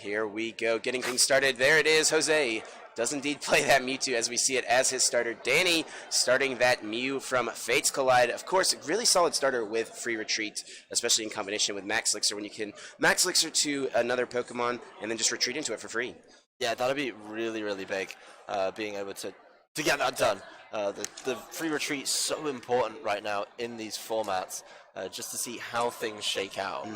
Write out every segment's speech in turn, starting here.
Here we go, getting things started. There it is, Jose does indeed play that Mewtwo as we see it as his starter. Danny starting that Mew from Fates Collide. Of course, really solid starter with Free Retreat, especially in combination with Max Elixir, when you can Max Elixir to another Pokemon and then just retreat into it for free. Yeah, that'd be really, really big, being able to get that done. The free retreat is so important right now in these formats, just to see how things shake out.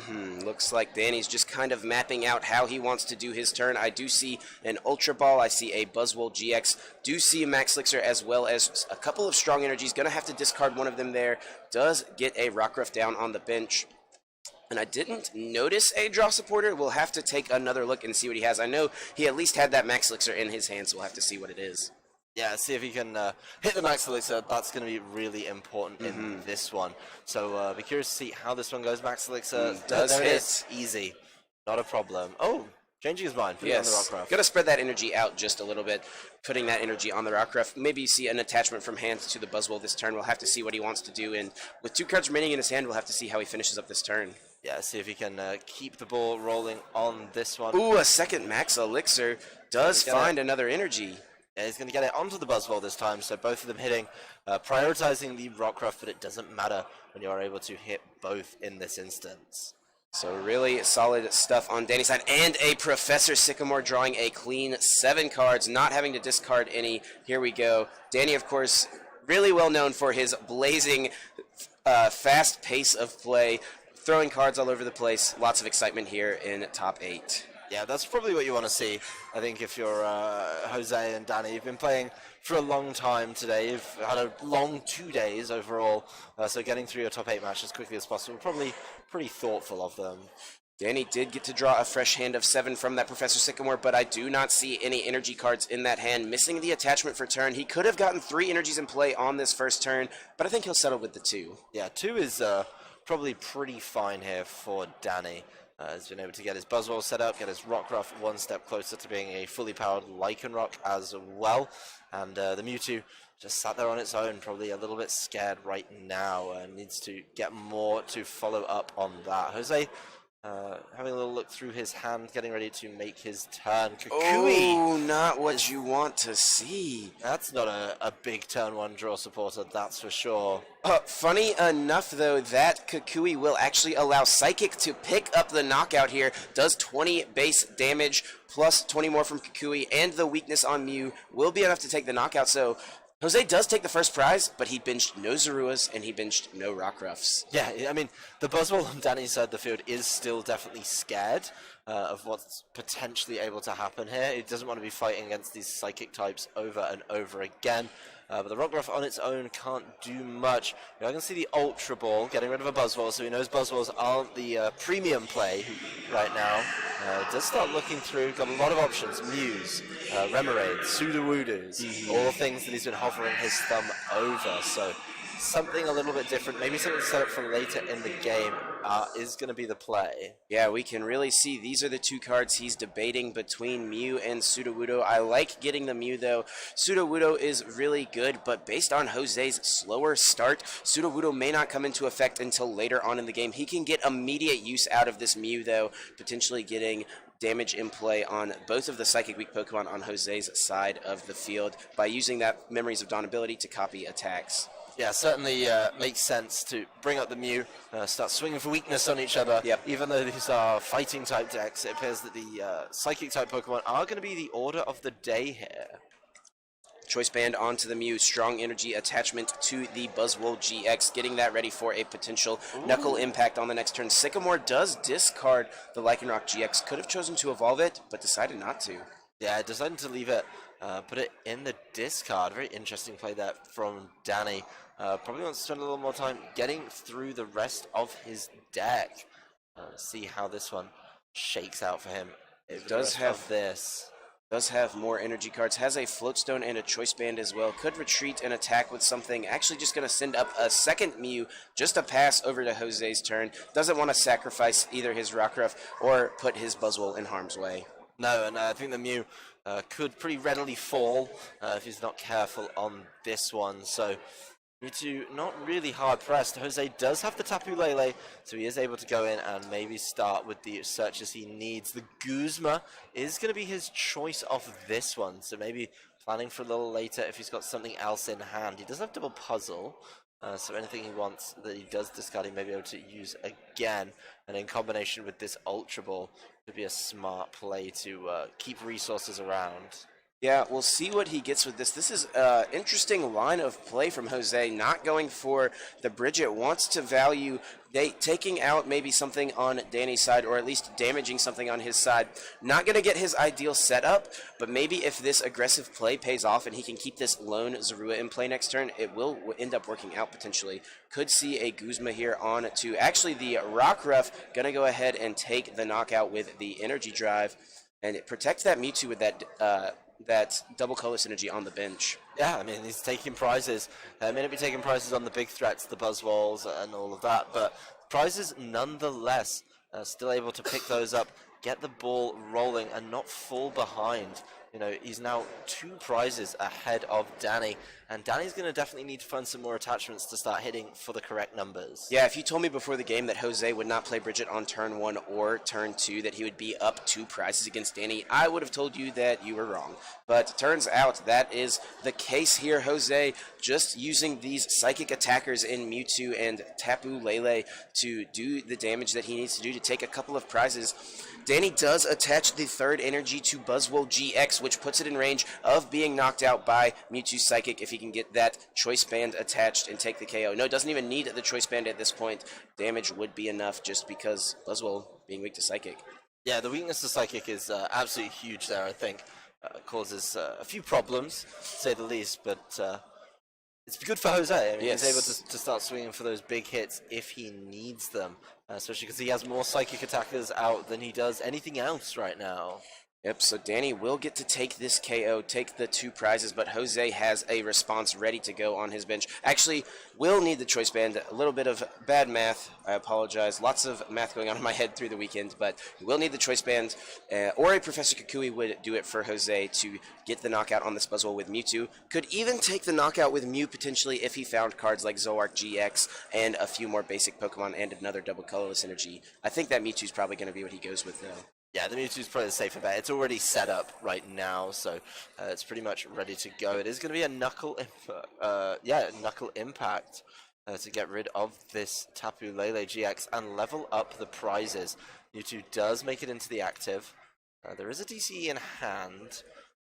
Looks like Danny's just kind of mapping out how he wants to do his turn. I do see an Ultra Ball, I see a Buzzwole GX, do see a Max Elixir as well as a couple of Strong Energies. Gonna have to discard one of them there. Does get a Rockruff down on the bench. And I didn't notice a draw supporter. We'll have to take another look and see what he has. I know he at least had that Max Elixir in his hand, so we'll have to see what it is. Yeah, see if he can hit the Max Elixir. That's going to be really important in this one. So be curious to see how this one goes. Max Elixir does there hit. It is. Easy. Not a problem. Oh, changing his mind. Putting it on the Rockruff. Gonna spread that energy out just a little bit. Putting that energy on the Rockruff. Maybe see an attachment from hand to the Buzzwole this turn. We'll have to see what he wants to do. And with 2 cards remaining in his hand, we'll have to see how he finishes up this turn. Yeah, see if he can keep the ball rolling on this one. Ooh, a second Max Elixir. Does find another energy. Yeah, he's going to get it onto the Buzzwole this time, so both of them hitting, prioritizing the Rockruff, but it doesn't matter when you are able to hit both in this instance. So really solid stuff on Danny's side, and a Professor Sycamore drawing a clean 7 cards, not having to discard any. Here we go. Danny, of course, really well known for his blazing, fast pace of play, throwing cards all over the place. Lots of excitement here in top 8. Yeah, that's probably what you want to see. I think if you're Jose and Danny, you've been playing for a long time today. You've had a long 2 days overall, so getting through your top 8 match as quickly as possible, probably pretty thoughtful of them. Danny did get to draw a fresh hand of 7 from that Professor Sycamore, but I do not see any energy cards in that hand. Missing the attachment for turn. He could have gotten 3 energies in play on this first turn, but I think he'll settle with the 2. Yeah, 2 is probably pretty fine here for Danny. Has been able to get his Buzzwole set up, get his Rockruff one step closer to being a fully powered Lycanroc as well. And the Mewtwo just sat there on its own, probably a little bit scared right now, and needs to get more to follow up on that. Jose, having a little look through his hand, getting ready to make his turn. Kukui! Oh, not what you want to see. That's not a big turn 1 draw supporter, that's for sure. Funny enough, though, that Kukui will actually allow Psychic to pick up the knockout here. Does 20 base damage, plus 20 more from Kukui, and the weakness on Mew will be enough to take the knockout. So Jose does take the first prize, but he benched no Zaruas and he benched no Rockruffs. Yeah, I mean, the Buzzwole on Danny's side of the field is still definitely scared of what's potentially able to happen here. He doesn't want to be fighting against these Psychic types over and over again. But the Rockruff on its own can't do much. I can see the Ultra Ball getting rid of a Buzzwole, so he knows Buzzwoles aren't the premium play right now. Does start looking through, got a lot of options. Mews, Remoraid, Sudowoodoos, all things that he's been hovering his thumb over. So something a little bit different, maybe something set up for later in the game is going to be the play. Yeah, we can really see these are the 2 cards he's debating between Mew and Sudowoodo. I like getting the Mew, though. Sudowoodo is really good, but based on Jose's slower start, Sudowoodo may not come into effect until later on in the game. He can get immediate use out of this Mew, though, potentially getting damage in play on both of the Psychic Weak Pokemon on Jose's side of the field by using that Memories of Dawn ability to copy attacks. Yeah, certainly makes sense to bring up the Mew, start swinging for weakness on each other. Yep. Even though these are fighting type decks, it appears that the Psychic type Pokemon are going to be the order of the day here. Choice Band onto the Mew, strong energy attachment to the Buzzwole GX, getting that ready for a potential Knuckle impact on the next turn. Sycamore does discard the Lycanroc GX, could have chosen to evolve it, but decided not to. Yeah, decided to leave it, put it in the discard. Very interesting play there from Danny. Probably wants to spend a little more time getting through the rest of his deck. See how this one shakes out for him. It does have more energy cards, has a Floatstone and a Choice Band as well. Could retreat and attack with something. Actually just going to send up a second Mew, just a pass over to Jose's turn. Doesn't want to sacrifice either his Rockruff or put his Buzzwole in harm's way. No, and I think the Mew could pretty readily fall if he's not careful on this one. So Mewtwo not really hard pressed. Jose does have the Tapu Lele, so he is able to go in and maybe start with the searches he needs. The Guzma is going to be his choice off this one, so maybe planning for a little later if he's got something else in hand. He does have double puzzle, so anything he wants that he does discard, he may be able to use again. And in combination with this Ultra Ball, could be a smart play to keep resources around. Yeah, we'll see what he gets with this. This is an interesting line of play from Jose, not going for the Bridget, wants to value taking out maybe something on Danny's side, or at least damaging something on his side. Not going to get his ideal setup, but maybe if this aggressive play pays off and he can keep this lone Zorua in play next turn, it will end up working out potentially. Could see a Guzma here on to actually the Rockruff, going to go ahead and take the knockout with the Energy Drive, and it protects that Mewtwo with that double color synergy on the bench. Yeah, I mean, he's taking prizes. May not be taking prizes on the big threats, the Buzzwalls and all of that, but prizes nonetheless. Still able to pick those up, get the ball rolling, and not fall behind. You know, he's now 2 prizes ahead of Danny, and Danny's going to definitely need to find some more attachments to start hitting for the correct numbers. Yeah, if you told me before the game that Jose would not play Bridget on turn 1 or turn 2, that he would be up 2 prizes against Danny, I would have told you that you were wrong. But turns out that is the case here. Jose just using these psychic attackers in Mewtwo and Tapu Lele to do the damage that he needs to do to take a couple of prizes. Danny does attach the third energy to Buzzwole GX, which puts it in range of being knocked out by Mewtwo Psychic if he can get that Choice Band attached and take the KO. No, it doesn't even need the Choice Band at this point. Damage would be enough just because Buzzwole being weak to Psychic. Yeah, the weakness to Psychic is absolutely huge there, I think. Causes a few problems, to say the least, but it's good for Jose. I mean, yes. He's able to start swinging for those big hits if he needs them, especially because he has more Psychic attackers out than he does anything else right now. Yep, so Danny will get to take this KO, take the 2 prizes, but Jose has a response ready to go on his bench. Actually, will need the Choice Band. A little bit of bad math. I apologize. Lots of math going on in my head through the weekend, but he will need the Choice Band, or a Professor Kukui would do it for Jose to get the knockout on this Buzzwole with Mewtwo. Could even take the knockout with Mew potentially if he found cards like Zoroark GX and a few more basic Pokemon and another double colorless energy. I think that Mewtwo's probably going to be what he goes with, though. Yeah, the Mewtwo's probably the safer bet. It's already set up right now, so it's pretty much ready to go. It is going to be a Knuckle Impact to get rid of this Tapu Lele GX and level up the prizes. Mewtwo does make it into the active. There is a DCE in hand,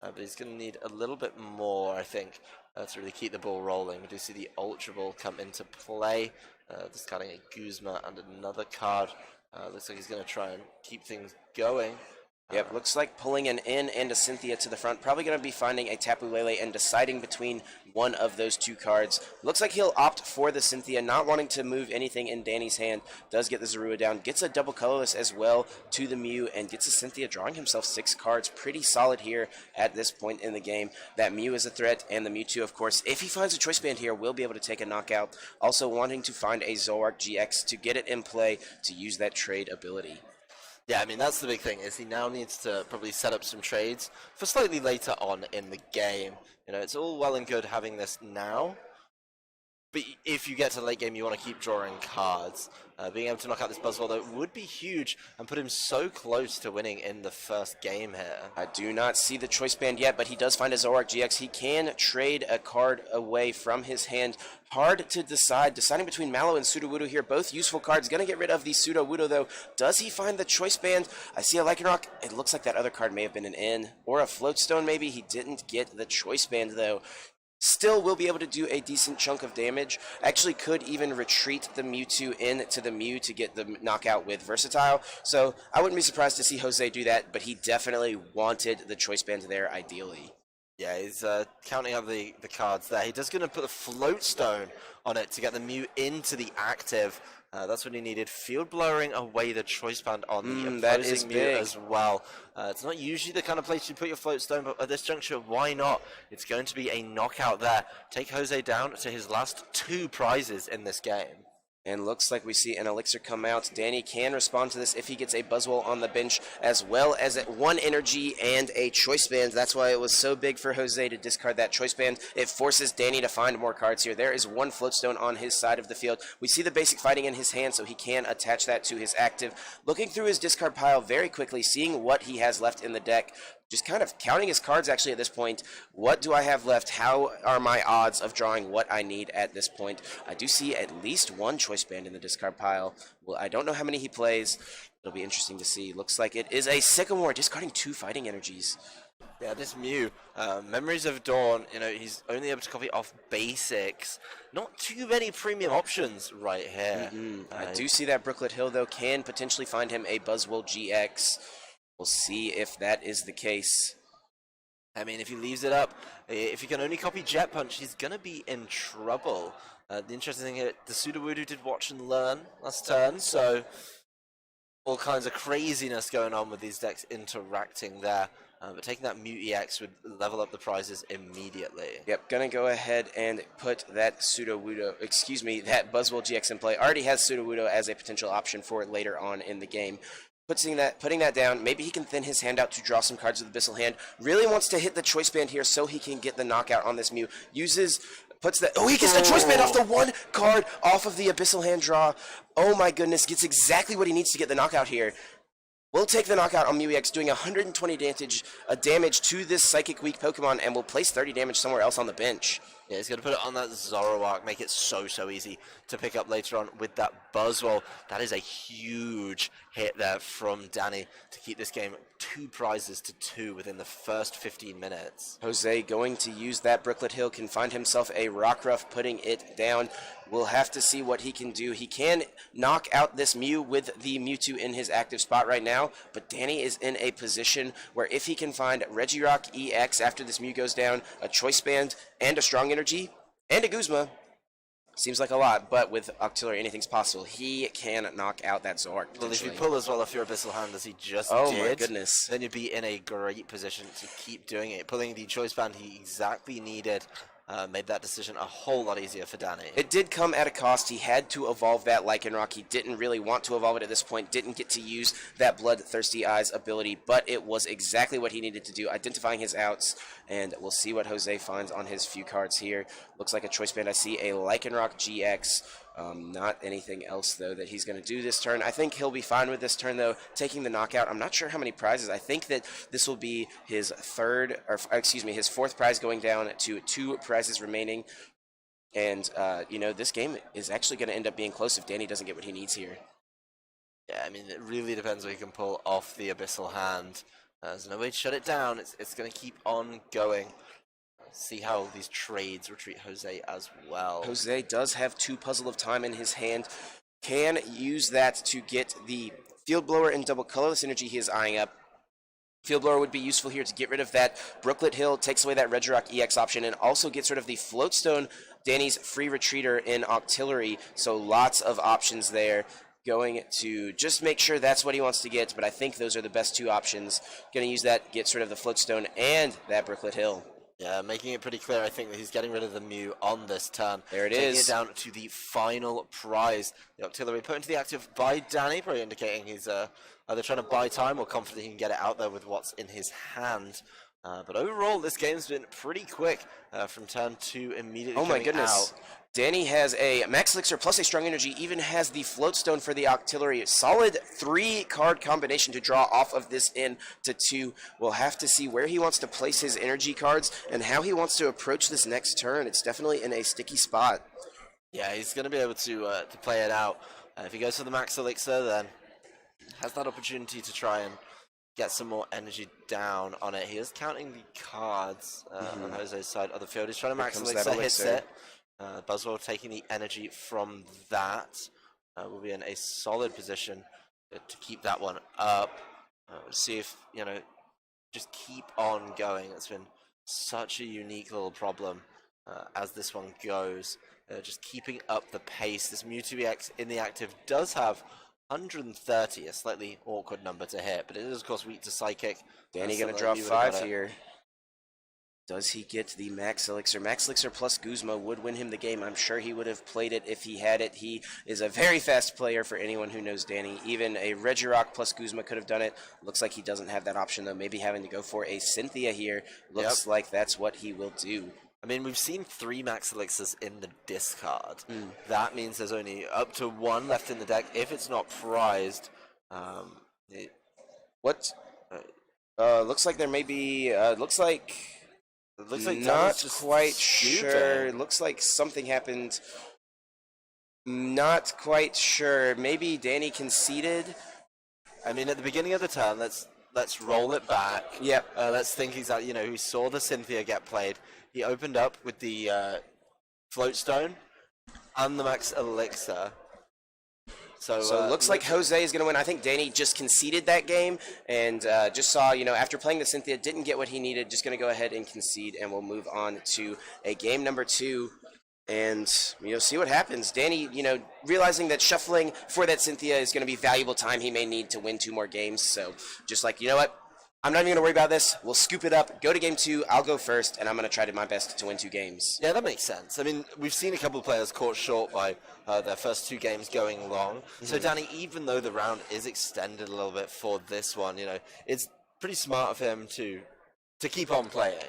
but he's going to need a little bit more, I think, to really keep the ball rolling. We do see the Ultra Ball come into play, discarding a Guzma and another card. Looks like he's going to try and keep things going. Yep, looks like pulling an in and a Cynthia to the front. Probably going to be finding a Tapu Lele and deciding between one of those 2 cards. Looks like he'll opt for the Cynthia, not wanting to move anything in Danny's hand. Does get the Zorua down. Gets a double colorless as well to the Mew and gets a Cynthia, drawing himself 6 cards. Pretty solid here at this point in the game. That Mew is a threat, and the Mewtwo, of course, if he finds a Choice Band here, will be able to take a knockout. Also wanting to find a Zoroark GX to get it in play to use that trade ability. Yeah, I mean, that's the big thing, is he now needs to probably set up some trades for slightly later on in the game. You know, it's all well and good having this now, but if you get to the late game, you want to keep drawing cards. Being able to knock out this Buzzwole, though, would be huge and put him so close to winning in the first game here. I do not see the Choice Band yet, but he does find a Zoroark GX. He can trade a card away from his hand. Hard to decide. Deciding between Mallow and Sudowoodo here. Both useful cards. Going to get rid of the Sudowoodo, though. Does he find the Choice Band? I see a Lycanroc. It looks like that other card may have been an in. Or a Floatstone, maybe. He didn't get the Choice Band, though. Still will be able to do a decent chunk of damage. Actually could even retreat the Mewtwo into the Mew to get the knockout with Versatile. So I wouldn't be surprised to see Jose do that, but he definitely wanted the Choice Band there ideally. Yeah, he's counting up the cards there. He does going to put a Floatstone on it to get the Mew into the active. That's what he needed. Field blowing away the Choice Band on the opposing Mew as well. It's not usually the kind of place you put your Floatstone, but at this juncture, why not? It's going to be a knockout there. Take Jose down to his last 2 prizes in this game. And looks like we see an elixir come out. Danny can respond to this if he gets a Buzzwole on the bench, as well as one energy and a choice band. That's why it was so big for Jose to discard that choice band. It forces Danny to find more cards here. There is one floatstone on his side of the field. We see the basic fighting in his hand, so he can attach that to his active. Looking through his discard pile very quickly, seeing what he has left in the deck. Just kind of counting his cards actually at this point. What do I have left? How are my odds of drawing what I need at this point? I do see at least one choice band in the discard pile. Well, I don't know how many he plays. It'll be interesting to see. Looks like it is a Sycamore, discarding 2 fighting energies. Yeah, this Mew, Memories of Dawn, he's only able to copy off basics. Not too many premium options right here. I do see that Brooklet Hill, though, can potentially find him a Buzzwole GX. We'll see if that is the case. I mean, if he leaves it up, if he can only copy Jet Punch, he's going to be in trouble. The interesting thing here, the Sudowoodo did watch and learn last turn, so all kinds of craziness going on with these decks interacting there. But taking that Mew EX would level up the prizes immediately. Yep, gonna go ahead and put that that Buzzwole GX in play. Already has Sudowoodo as a potential option for it later on in the game. Putting that down, maybe he can thin his hand out to draw some cards with the Abyssal Hand. Really wants to hit the Choice Band here so he can get the knockout on this Mew. He gets the Choice Band off the one card off of the Abyssal Hand draw. Oh my goodness, gets exactly what he needs to get the knockout here. We'll take the knockout on Mew EX, doing 120 damage to this Psychic Weak Pokemon, and we'll place 30 damage somewhere else on the bench. Yeah, he's going to put it on that Zoroark, make it so easy to pick up later on with that Buzzwole. That is a huge hit there from Danny to keep this game 2 prizes to 2 within the first 15 minutes. Jose going to use that Brooklet Hill, can find himself a Rockruff, putting it down. We'll have to see what he can do. He can knock out this Mew with the Mewtwo in his active spot right now, but Danny is in a position where if he can find Regirock EX after this Mew goes down, a Choice Band, and a Strong Energy, and a Guzma, seems like a lot, but with Octillery, anything's possible. He can knock out that Zoroark. Well, if you pull as well off your Abyssal Hand as he just did, my goodness, then you'd be in a great position to keep doing it. Pulling the Choice Band he exactly needed made that decision a whole lot easier for Danny. It did come at a cost. He had to evolve that Lycanroc. He didn't really want to evolve it at this point, didn't get to use that Bloodthirsty Eyes ability, but it was exactly what he needed to do, identifying his outs, and we'll see what Jose finds on his few cards here. Looks like a Choice Band. I see a Lycanroc GX. Not anything else, though, that he's going to do this turn. I think he'll be fine with this turn, though, taking the knockout. I'm not sure how many prizes. I think that this will be his his 4th prize going down to 2 prizes remaining. And, this game is actually going to end up being close if Danny doesn't get what he needs here. Yeah, I mean, it really depends what he can pull off the Abyssal Hand. There's no way to shut it down. It's going to keep on going. See how these trades retreat Jose as well. Jose does have 2 Puzzle of Time in his hand. Can use that to get the Field Blower and double colorless energy he is eyeing up. Field Blower would be useful here to get rid of that Brooklet Hill, takes away that Regirock EX option, and also gets rid of the Floatstone, Danny's free retreater in Octillery. So lots of options there. Going to just make sure that's what he wants to get, but I think those are the best 2 options. Going to use that, gets rid of the Floatstone and that Brooklet Hill. Yeah, making it pretty clear, I think, that he's getting rid of the Mew on this turn. There it is. Taking it down to the final prize. The Octillery put into the active by Danny, probably indicating he's either trying to buy time or confident he can get it out there with what's in his hand. But overall, this game's been pretty quick from turn 2 immediately. Oh my goodness. Out. Danny has a Max Elixir plus a Strong Energy, even has the Floatstone for the Octillery. Solid 3-card combination to draw off of this into 2. We'll have to see where he wants to place his energy cards and how he wants to approach this next turn. It's definitely in a sticky spot. Yeah, he's going to be able to play it out. If he goes for the Max Elixir, then has that opportunity to try and get some more energy down on it. He is counting the cards on Jose's side of the field. He's trying to Max Elixir, hits it. Buzzwole taking the energy from that will be in a solid position to keep that one up. See if, just keep on going. It's been such a unique little problem as this one goes. Just keeping up the pace. This Mewtwo EX in the active does have 130, a slightly awkward number to hit, but it is, of course, weak to Psychic. Danny going to draw 5 here. Does he get the Max Elixir? Max Elixir plus Guzma would win him the game. I'm sure he would have played it if he had it. He is a very fast player for anyone who knows Danny. Even a Regirock plus Guzma could have done it. Looks like he doesn't have that option, though. Maybe having to go for a Cynthia here. Looks like that's what he will do. I mean, we've seen 3 Max Elixirs in the discard. That means there's only up to 1 left in the deck. If it's not prized, What? Looks like there may be. Looks like like not just quite stupid. sure. Looks like something happened. Not quite sure. Maybe Danny conceded. I mean, at the beginning of the turn, let's roll it back. Yep. Let's think exactly. You know, he saw the Cynthia get played. He opened up with the Floatstone and the Max Elixir. So it looks like Jose is going to win. I think Danny just conceded that game and just saw, after playing the Cynthia, didn't get what he needed. Just going to go ahead and concede, and we'll move on to a game number 2 and, see what happens. Danny, realizing that shuffling for that Cynthia is going to be valuable time he may need to win 2 more games. So just like, you know what? I'm not even going to worry about this. We'll scoop it up, go to game 2, I'll go first, and I'm going to try my best to win 2 games. Yeah, that makes sense. I mean, we've seen a couple of players caught short by their first 2 games going long. So, Danny, even though the round is extended a little bit for this one, it's pretty smart of him to keep on playing.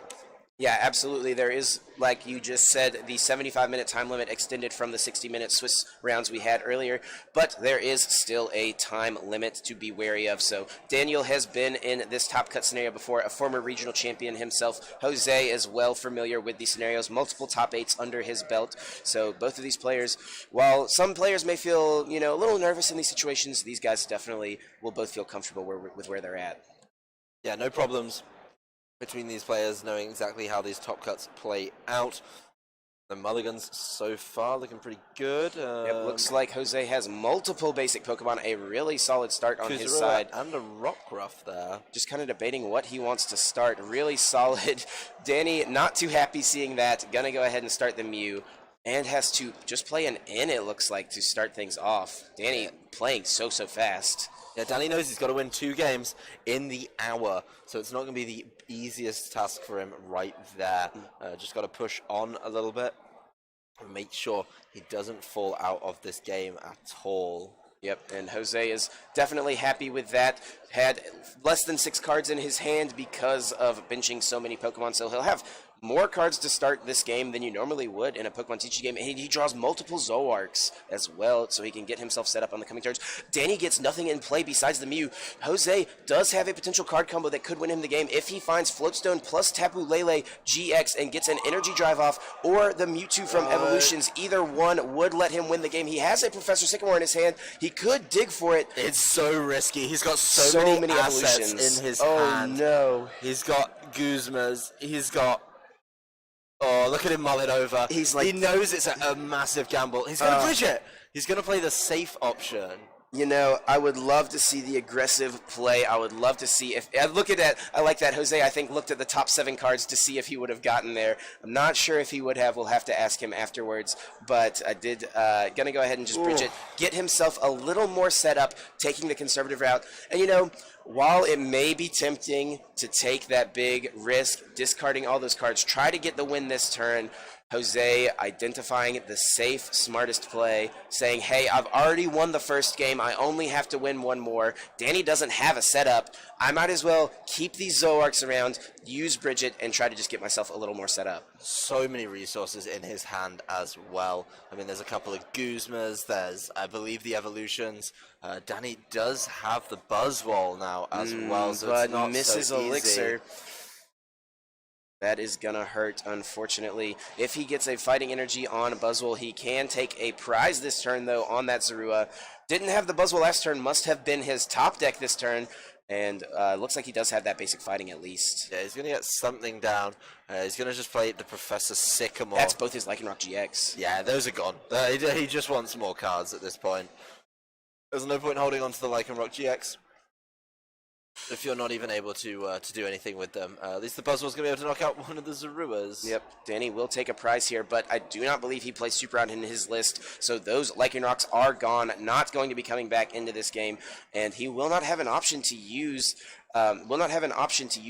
Yeah, absolutely. There is, like you just said, the 75-minute time limit extended from the 60-minute Swiss rounds we had earlier, but there is still a time limit to be wary of. So Daniel has been in this top cut scenario before, a former regional champion himself. Jose is well familiar with these scenarios, multiple top 8s under his belt. So both of these players, while some players may feel, a little nervous in these situations, these guys definitely will both feel comfortable with where they're at. Yeah, no problems between these players, knowing exactly how these top cuts play out. The mulligans so far looking pretty good. Looks like Jose has multiple basic Pokemon, a really solid start on his side. And a Rockruff there. Just kind of debating what he wants to start. Really solid. Danny, not too happy seeing that. Gonna go ahead and start the Mew. And has to just play an N, it looks like, to start things off. Danny playing so fast. Yeah, Danny knows he's got to win 2 games in the hour, so it's not going to be the easiest task for him right there. Just got to push on a little bit and make sure he doesn't fall out of this game at all. Yep, and Jose is definitely happy with that. Had less than 6 cards in his hand because of benching so many Pokemon, so he'll have more cards to start this game than you normally would in a Pokemon TCG game, and he draws multiple Zoroarks as well, so he can get himself set up on the coming turns. Danny gets nothing in play besides the Mew. Jose does have a potential card combo that could win him the game if he finds Floatstone plus Tapu Lele GX and gets an Energy Drive off, or the Mewtwo from Evolutions. Either one would let him win the game. He has a Professor Sycamore in his hand. He could dig for it. It's so risky. He's got so many assets evolutions in his Oh, hand. no. He's got Guzmas. He's got... Oh, look at him mull it over. He knows it's a massive gamble. He's going to bridge it. He's going to play the safe option. I would love to see the aggressive play. I would love to see if... Look at that. I like that. Jose, I think, looked at the top 7 cards to see if he would have gotten there. I'm not sure if he would have. We'll have to ask him afterwards. But I did... going to go ahead and just bridge it. Get himself a little more set up, taking the conservative route. And, while it may be tempting to take that big risk, discarding all those cards, try to get the win this turn. Jose identifying the safe, smartest play, saying, hey, I've already won the first game. I only have to win 1 more. Danny doesn't have a setup. I might as well keep these Zoroarks around, use Bridget, and try to just get myself a little more set up. So many resources in his hand as well. I mean, there's a couple of Guzmas. There's, I believe, the Evolutions. Danny does have the Buzzwole now as well, so but it's not misses so easy. Elixir. That is gonna hurt, unfortunately. If he gets a Fighting Energy on Buzzwole, he can take a prize this turn, though, on that Zorua. Didn't have the Buzzwole last turn, must have been his top deck this turn, and looks like he does have that basic fighting at least. Yeah, he's gonna get something down. He's gonna just play the Professor Sycamore. That's both his Lycanroc GX. Yeah, those are gone. He just wants more cards at this point. There's no point holding on to the Lycanroc GX if you're not even able to do anything with them. At least the Buzzwole's going to be able to knock out one of the Zoruas. Yep, Danny will take a prize here, but I do not believe he plays Super Round in his list, so those Lycanrocs are gone, not going to be coming back into this game, and he will not have an option to use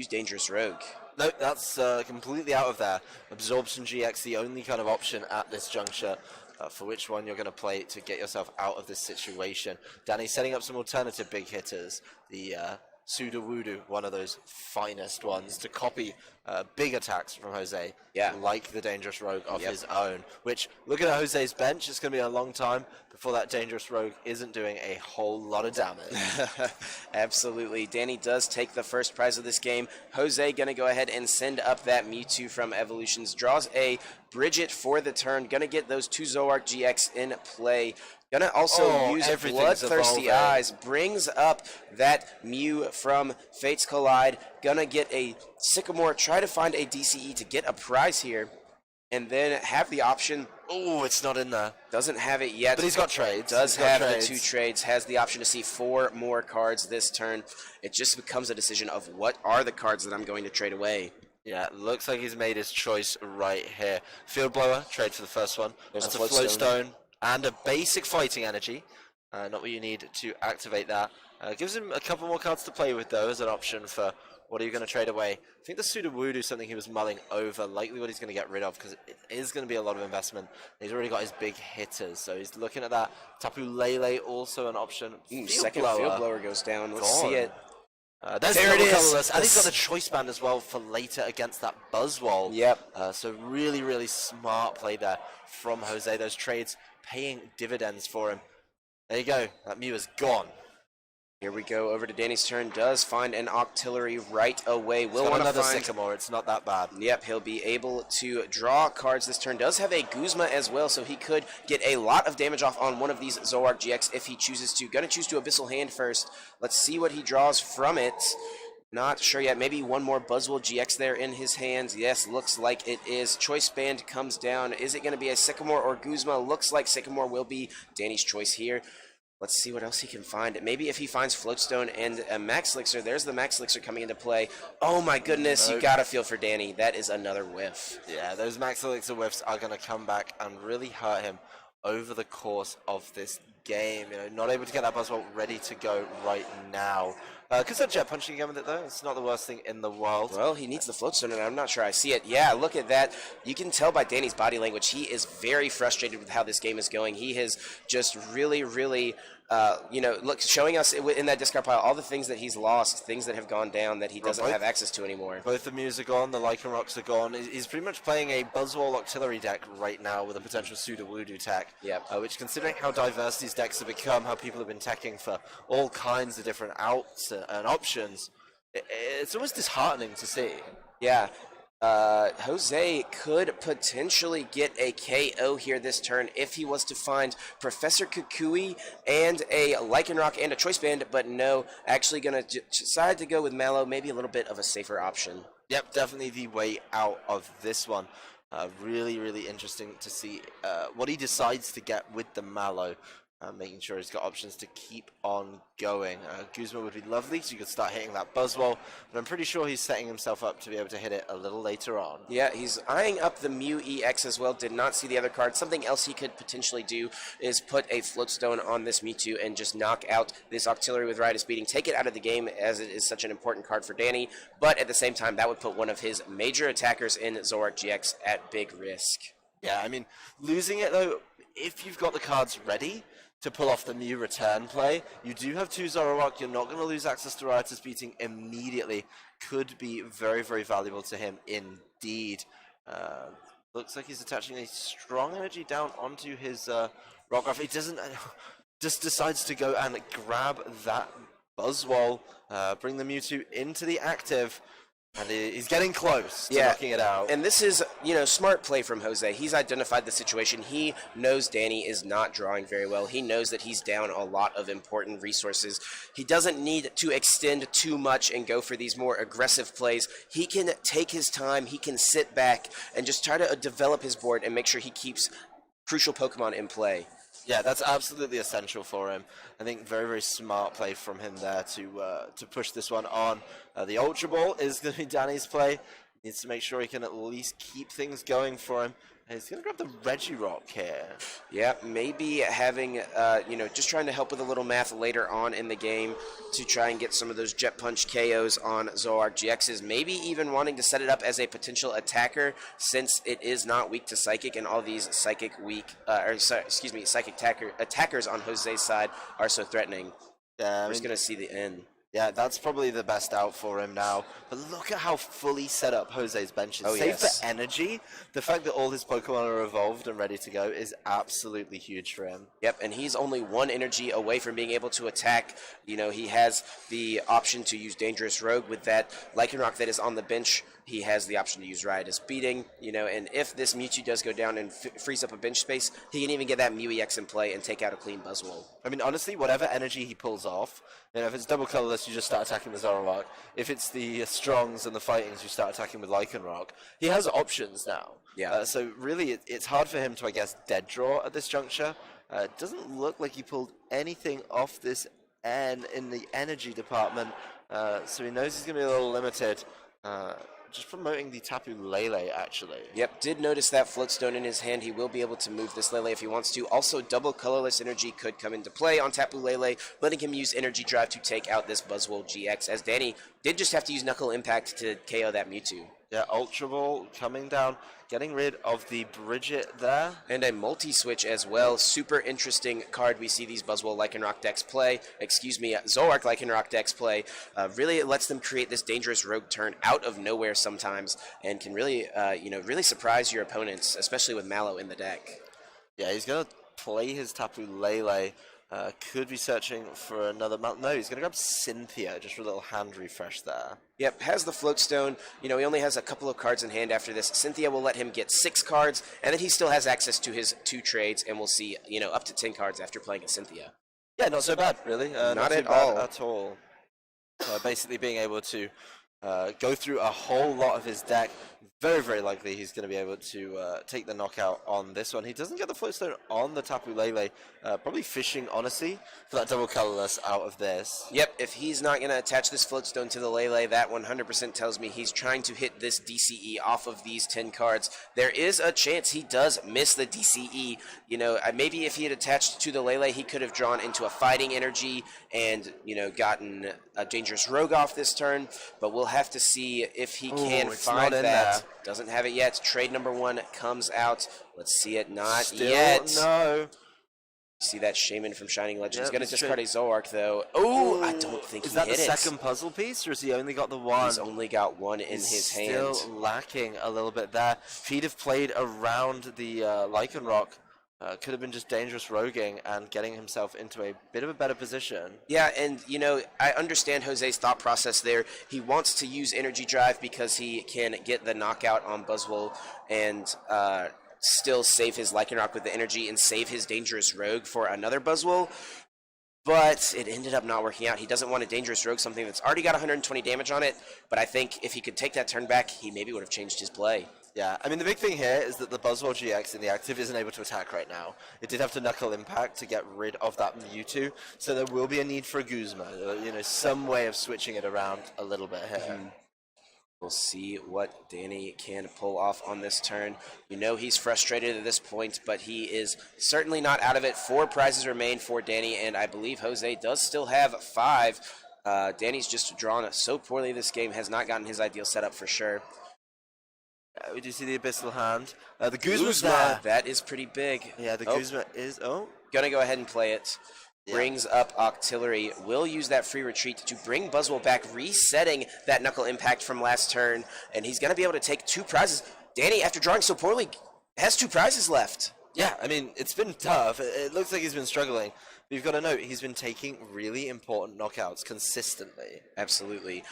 Dangerous Rogue. No, that's completely out of there. Absorption GX, the only kind of option at this juncture for which one you're going to play to get yourself out of this situation. Danny's setting up some alternative big hitters. The Sudowoodo, one of those finest ones, to copy big attacks from Jose, Yeah. like the Dangerous Rogue of his own, which, looking at Jose's bench, it's going to be a long time before that Dangerous Rogue isn't doing a whole lot of damage. Absolutely. Danny does take the first prize of this game. Jose going to go ahead and send up that Mewtwo from Evolutions. Draws a Bridget for the turn. Going to get those 2 Zoroark GX in play. Gonna also use Bloodthirsty evolving. Eyes. Brings up that Mew from Fates Collide. Gonna get a Sycamore. Try to find a DCE to get a prize here. And then have the option. Oh, it's not in there. Doesn't have it yet. But he's got trades. Does have the 2 trades. Has the option to see 4 more cards this turn. It just becomes a decision of what are the cards that I'm going to trade away. Yeah, looks like he's made his choice right here. Field Blower, trade for the first one. There's That's a a Float Floatstone and a basic Fighting Energy. Not what you need to activate that. Gives him a couple more cards to play with, though, as an option for what are you going to trade away. I think the Sudowoodo is something he was mulling over, likely what he's going to get rid of, because it is going to be a lot of investment. He's already got his big hitters, so he's looking at that. Tapu Lele, also an option. Second Field Blower goes down. Let's see it. There it is. And he's got the Choice Band as well for later against that Buzzwole. Yep. So really, really smart play there from Jose. Those trades paying dividends for him. There you go. That Mew is gone. Here we go. Over to Danny's turn. Does find an Octillery right away. Will Got want to another find Sycamore. It's not that bad. Yep, he'll be able to draw cards this turn. Does have a Guzma as well, so he could get a lot of damage off on one of these Zoroark GX if he chooses to. Gonna choose to Abyssal Hand first. Let's see what he draws from it. Not sure yet. Maybe one more Buzzwole GX there in his hands. Yes, looks like it is. Choice Band comes down. Is it going to be a Sycamore or Guzma? Looks like Sycamore will be Danny's choice here. Let's see what else he can find. Maybe if he finds Floatstone and a Max Elixir. There's the Max Elixir coming into play. Oh my goodness, you gotta feel for Danny. That is another whiff. Yeah, those Max Elixir whiffs are going to come back and really hurt him over the course of this game. You know, not able to get that Buzzwole ready to go right now. Because that Jet Punching again with it, though, it's not the worst thing in the world. Well, he needs the Floatstone, and I'm not sure I see it. Yeah, look at that. You can tell by Danny's body language, he is very frustrated with how this game is going. He has just really, really, showing us in that discard pile all the things that he's lost, things that have gone down that he doesn't have access to anymore. Both the Mews are gone, the Lycanrocs are gone. He's pretty much playing a Buzzwole Octillery deck right now with a potential Sudowoodo tech. Yep. Which, considering how diverse these decks have become, how people have been teching for all kinds of different outs and options, it's almost disheartening to see. Yeah. Jose could potentially get a KO here this turn if he was to find Professor Kukui and a Lycanroc and a Choice Band, but no, actually going to decide to go with Mallow, maybe a little bit of a safer option. Yep, definitely the way out of this one. Really, really interesting to see what he decides to get with the Mallow. Making sure he's got options to keep on going. Guzma would be lovely, so you could start hitting that Buzzwole, but I'm pretty sure he's setting himself up to be able to hit it a little later on. Yeah, he's eyeing up the Mew EX as well. Did not see the other card. Something else he could potentially do is put a Floatstone on this Mewtwo and just knock out this Octillery with Riot Beating. Take it out of the game as it is such an important card for Danny, but at the same time, that would put one of his major attackers in Zoroark GX at big risk. Yeah, I mean, losing it though, if you've got the cards ready to pull off the Mew return play, you do have 2 Zoroark. You're not going to lose access to Riot Beating immediately. Could be very, very valuable to him indeed. Looks like he's attaching a strong energy down onto his Rockruff. He doesn't, just decides to go and grab that Buzzwole, bring the Mewtwo into the active. And he's getting close to knocking it out. And this is, smart play from Jose. He's identified the situation. He knows Danny is not drawing very well. He knows that he's down a lot of important resources. He doesn't need to extend too much and go for these more aggressive plays. He can take his time. He can sit back and just try to develop his board and make sure he keeps crucial Pokemon in play. Yeah, that's absolutely essential for him. I think very, very smart play from him there to push this one on. The Ultra Ball is going to be Danny's play. Needs to make sure he can at least keep things going for him. He's going to grab the Regirock here. Yeah, maybe having, just trying to help with a little math later on in the game to try and get some of those Jet Punch KOs on Zoroark GXs. Maybe even wanting to set it up as a potential attacker since it is not weak to Psychic, and all these Psychic attackers on Jose's side are so threatening. Yeah, We're just going to see the end. Yeah, that's probably the best out for him now. But look at how fully set up Jose's bench is. Oh, Save yes. for energy, the fact that all his Pokemon are evolved and ready to go is absolutely huge for him. Yep, and he's only one energy away from being able to attack. He has the option to use Dangerous Rogue with that Lycanroc that is on the bench. He has the option to use Riotous Beating, and if this Mewtwo does go down and frees up a bench space, he can even get that Mew EX in play and take out a clean Buzzwole. I mean, honestly, whatever energy he pulls off, if it's double colorless, you just start attacking with Zoroark. If it's the Strongs and the Fightings, you start attacking with Lycanroc. He has options now. Yeah. So really, it's hard for him to, I guess, dead draw at this juncture. It doesn't look like he pulled anything off this N in the energy department, so he knows he's going to be a little limited. Just promoting the Tapu Lele, actually. Yep, did notice that Floatstone in his hand. He will be able to move this Lele if he wants to. Also, double colorless energy could come into play on Tapu Lele, letting him use Energy Drive to take out this Buzzwole GX, as Danny did just have to use Knuckle Impact to KO that Mewtwo. Yeah, Ultra Ball coming down, getting rid of the Bridget there. And a multi-switch as well. Super interesting card we see these Buzzwole Lycanroc decks play. Zoroark Lycanroc decks play. Really, it lets them create this dangerous rogue turn out of nowhere sometimes, and can really, really surprise your opponents, especially with Mallow in the deck. Yeah, he's going to play his Tapu Lele. Could be searching for another mount. No, he's going to grab Cynthia, just for a little hand refresh there. Yep, has the Floatstone. He only has a couple of cards in hand after this. Cynthia will let him get 6 cards, and then he still has access to his 2 trades, and we'll see, up to 10 cards after playing a Cynthia. Yeah, not so bad, really. Not too at bad all. at all. Basically being able to go through a whole lot of his deck. Very, very likely he's going to be able to take the knockout on this one. He doesn't get the Floatstone on the Tapu Lele. Probably fishing, honestly, for that double colorless out of this. Yep, if he's not going to attach this Floatstone to the Lele, that 100% tells me he's trying to hit this DCE off of these 10 cards. There is a chance he does miss the DCE. Maybe if he had attached to the Lele, he could have drawn into a Fighting Energy and, gotten a Dangerous Rogue off this turn. But we'll have to see if he can find that. There. Doesn't have it yet. Trade number 1 comes out. Let's see it. Not Still yet. No. See that Shaman from Shining Legends. Yep, Going to discard a Zoroark, though. Oh, I don't think he hit it. Is that the second puzzle piece, or has he only got the one? He's only got one in his hand. Still lacking a little bit there. If he'd have played around the Lycanroc, could have been just dangerous roguing and getting himself into a bit of a better position. Yeah, and, I understand Jose's thought process there. He wants to use Energy Drive because he can get the knockout on Buzzwole and still save his Lycanroc with the energy and save his Dangerous Rogue for another Buzzwole. But it ended up not working out. He doesn't want a Dangerous Rogue, something that's already got 120 damage on it. But I think if he could take that turn back, he maybe would have changed his play. Yeah, I mean, the big thing here is that the Buzzwole GX in the active isn't able to attack right now. It did have to Knuckle Impact to get rid of that Mewtwo, so there will be a need for a Guzma, some way of switching it around a little bit here. Mm-hmm. We'll see what Danny can pull off on this turn. He's frustrated at this point, but he is certainly not out of it. 4 prizes remain for Danny, and I believe Jose does still have 5. Danny's just drawn so poorly this game, has not gotten his ideal setup for sure. We do see the Abyssal Hand. The Guzma's Guzma, there. that is pretty big. Yeah, the Guzma is... Gonna go ahead and play it. Yeah. Brings up Octillery. Will use that free retreat to bring Buzzwole back, resetting that Knuckle Impact from last turn. And he's gonna be able to take 2 prizes. Danny, after drawing so poorly, has 2 prizes left. Yeah, I mean, it's been tough. It looks like he's been struggling. But you've got to note, he's been taking really important knockouts consistently. Absolutely.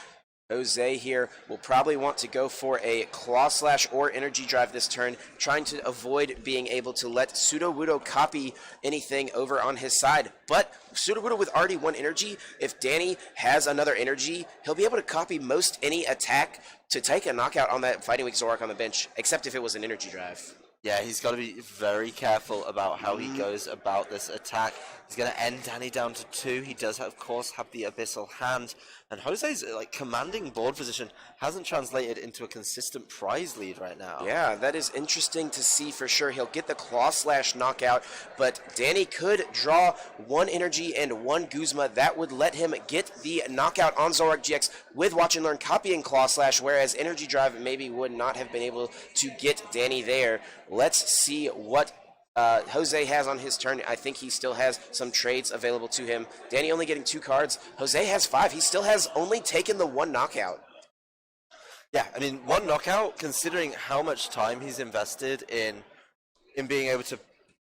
Jose here will probably want to go for a Claw Slash or Energy Drive this turn, trying to avoid being able to let Sudowoodo copy anything over on his side. But Sudowoodo with already 1 energy, if Danny has another energy, he'll be able to copy most any attack to take a knockout on that Fighting Weak Zoroark on the bench, except if it was an Energy Drive. Yeah, he's got to be very careful about how he goes about this attack. He's going to end Danny down to 2. He does, of course, have the Abyssal Hand. And Jose's like commanding board position hasn't translated into a consistent prize lead right now. Yeah, that is interesting to see for sure. He'll get the Claw Slash knockout, but Danny could draw 1 energy and 1 Guzma. That would let him get the knockout on Zoroark GX with Watch and Learn copying Claw Slash, whereas Energy Drive maybe would not have been able to get Danny there. Let's see what Jose has on his turn. I think he still has some trades available to him. Danny only getting 2 cards. Jose has 5. He still has only taken the 1 knockout. Yeah, I mean, 1 knockout, considering how much time he's invested in being able to,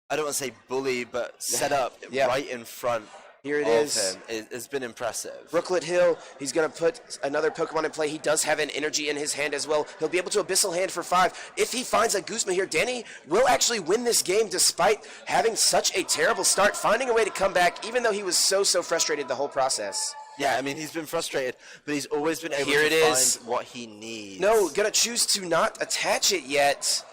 I don't want to say bully, but set up right in front Here it of is. him has been impressive. Brooklet Hill, he's going to put another Pokemon in play. He does have an energy in his hand as well. He'll be able to Abyssal Hand for 5. If he finds a Guzma here, Danny will actually win this game despite having such a terrible start, finding a way to come back, even though he was so frustrated the whole process. Yeah, I mean, he's been frustrated, but he's always been able Here to it find is. what he needs. No, going to choose to not attach it yet.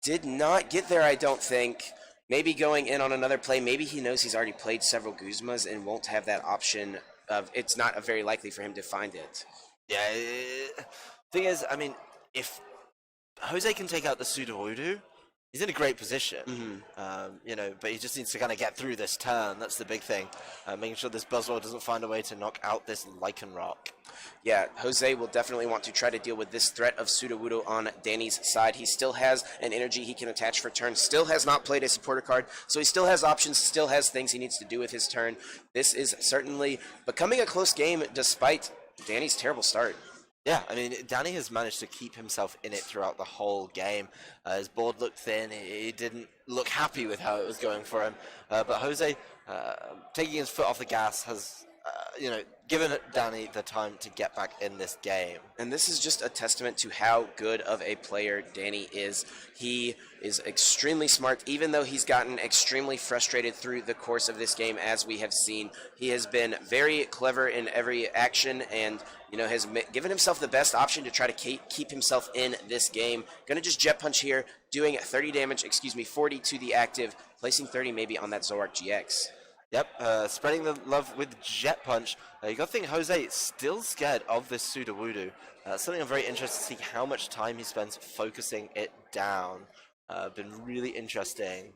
Did not get there, I don't think. Maybe going in on another play. Maybe he knows he's already played several Guzmas and won't have that option of it's not very likely for him to find it. Yeah, thing is, I mean, if Jose can take out the Sudowoodo, he's in a great position. You know, but he just needs to kind of get through this turn. That's the big thing. Making sure this Buzzwole doesn't find a way to knock out this Lycanroc. Yeah, Jose will definitely want to try to deal with this threat of Sudowoodo on Danny's side. He still has an energy he can attach for turn, still has not played a supporter card, so he still has options, still has things he needs to do with his turn. This is certainly becoming a close game despite Danny's terrible start. Yeah, I mean, Danny has managed to keep himself in it throughout the whole game. His board looked thin. He didn't look happy with how it was going for him. But Jose, taking his foot off the gas, has, you know, given Danny the time to get back in this game. And this is just a testament to how good of a player Danny is. He is extremely smart, even though he's gotten extremely frustrated through the course of this game, as we have seen. He has been very clever in every action and, you know, has given himself the best option to try to keep himself in this game. Going to just Jet Punch here, doing 30 damage, 40 to the active, placing 30 maybe on that Zoroark GX. Yep, spreading the love with Jet Punch. You got to think Jose is still scared of this Sudowoodo. Something I'm very interested to see how much time he spends focusing it down. Been really interesting.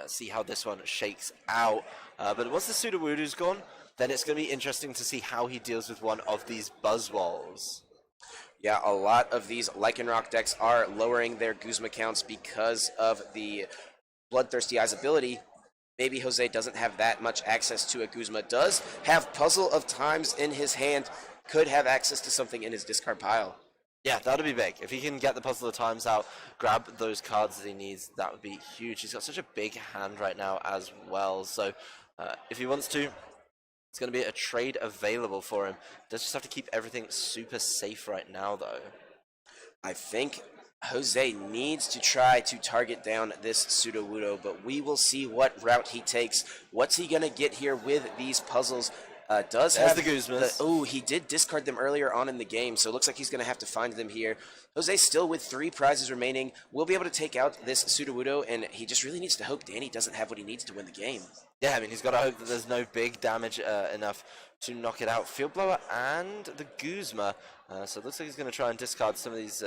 See how this one shakes out. But once the Sudowoodo's gone, then it's going to be interesting to see how he deals with one of these Buzzwoles. Yeah, a lot of these Lycanroc decks are lowering their Guzma counts because of the Bloodthirsty Eyes ability. Maybe Jose doesn't have that much access to a Guzma. Does have Puzzle of Times in his hand. Could have access to something in his discard pile. Yeah, that would be big. If he can get the Puzzle of Times out, grab those cards that he needs, that would be huge. He's got such a big hand right now as well. So if he wants to, it's going to be a trade available for him. Does just have to keep everything super safe right now, though. I think Jose needs to try to target down this Sudowoodo, but we will see what route he takes. What's he going to get here with these puzzles? Does There's have the Guzmas. Oh, he did discard them earlier on in the game, so it looks like he's going to have to find them here. Jose still with 3 prizes remaining. Will be able to take out this Sudowoodo, and he just really needs to hope Danny doesn't have what he needs to win the game. Yeah, I mean, he's got to hope that there's no big damage enough to knock it out. Field Blower and the Guzma. So it looks like he's going to try and discard some of these